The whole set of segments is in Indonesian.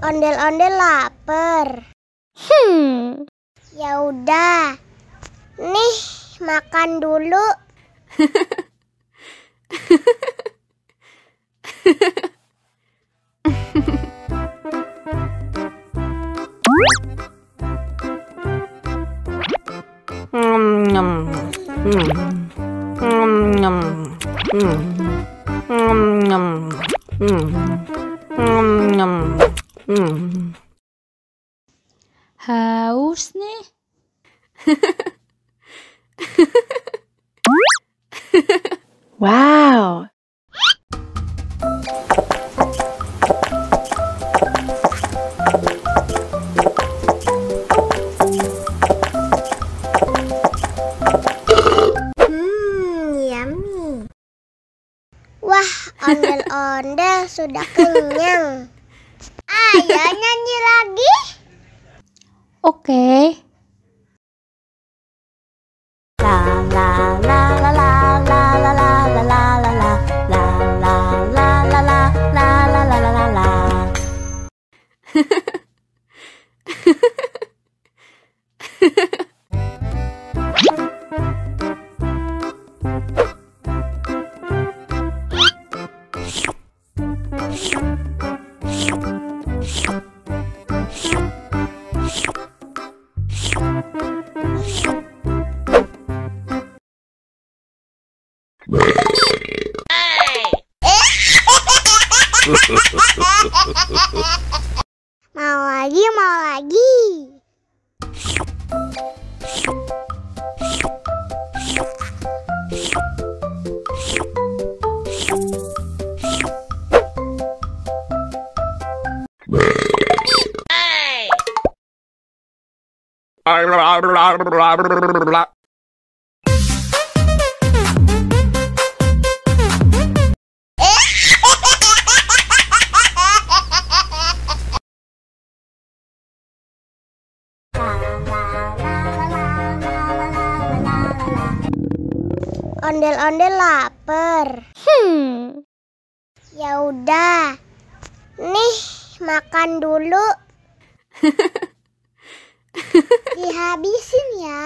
Ondel-ondel lapar. Ya udah. Nih, makan dulu. Haus nih. Wow. Yummy. Wah, ondel-ondel sudah kenyang. Ayo nyanyi lagi. Oke. Mau lagi, mau lagi. Ondel-ondel lapar. Ya udah. Nih, makan dulu. Dihabisin ya.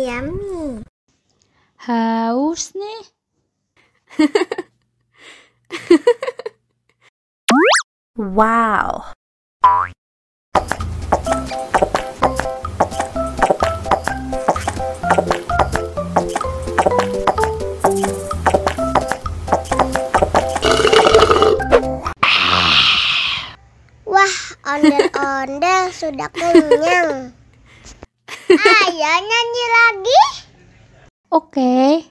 Yummy. Haus nih. Wow. Wah, ondel-ondel sudah kenyang. Ayo nyanyi lagi. Oke.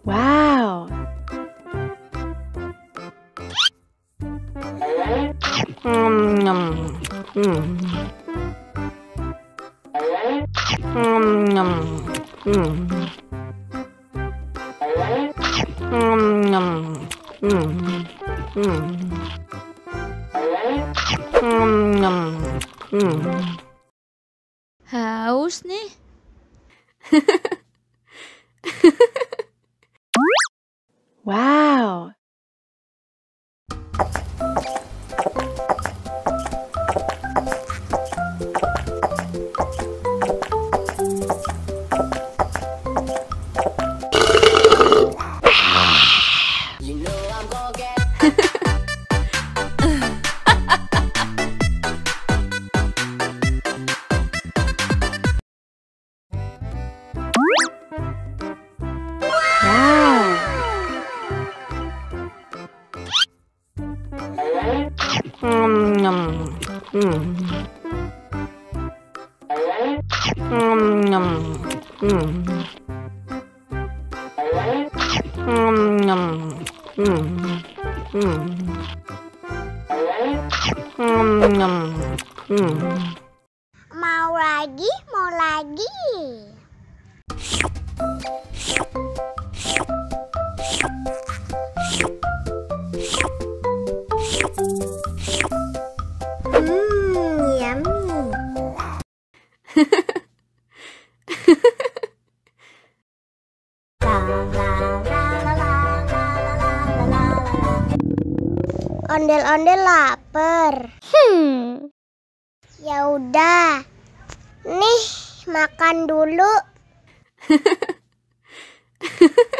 Wow. Haus nih. Wow. Mau lagi, mau lagi. Yummy. Ondel-ondel lapar. Ya udah. Nih, makan dulu.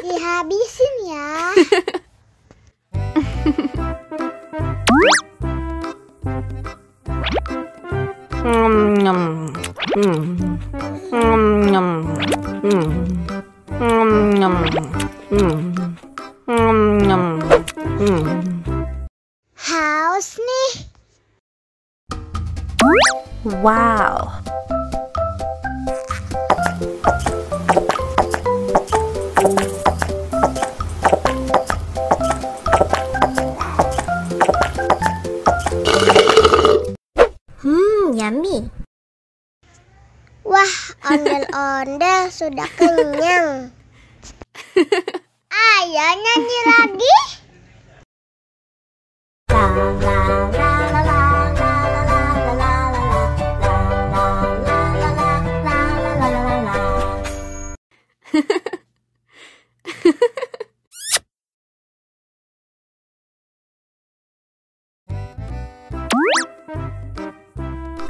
Dihabisin ya. Haus nih. Wow. Yummy. Wah, ondel-ondel sudah kenyang. Ayo nyanyi lagi.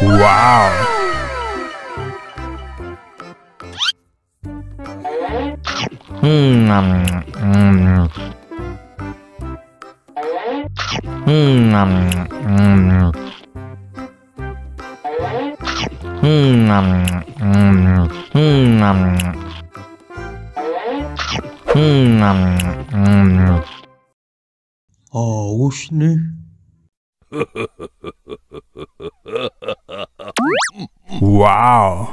Wow. Haus nih. Wow.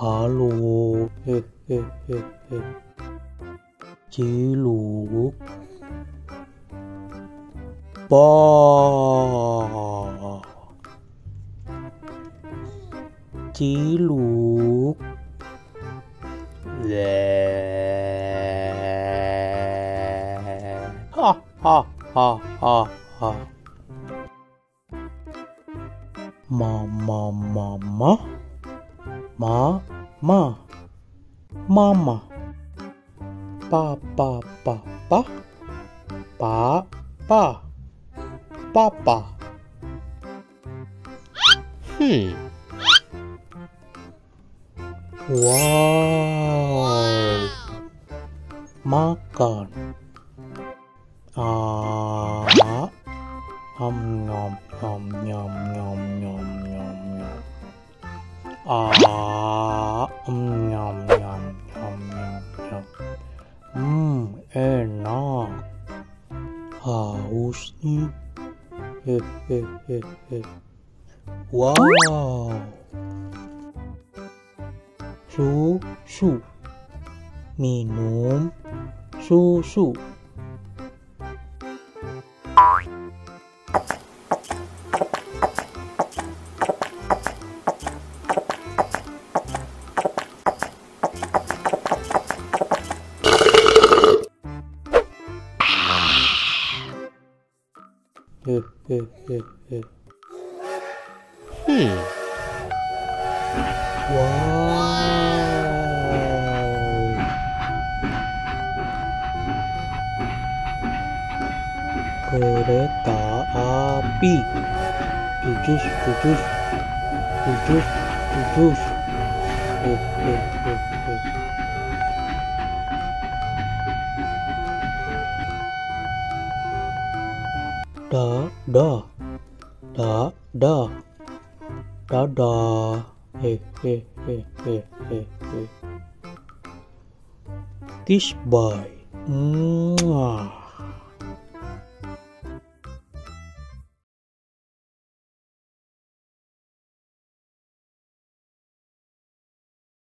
Halo, Ciluk, Pa, Ciluk, ha ha ha ha ha. Mama, mama. Mama, papa, papa. Wow, makan. Nom nom nom nom nom nom nom nom. Nyam nyam nyam nyam nyam. Enak. Haus nih. Wow. Susu. Minum susu. Wow. Kereta api. Jujus. Da, da, da, da, da, da, he, he, he, he, he, he. This boy, mwah.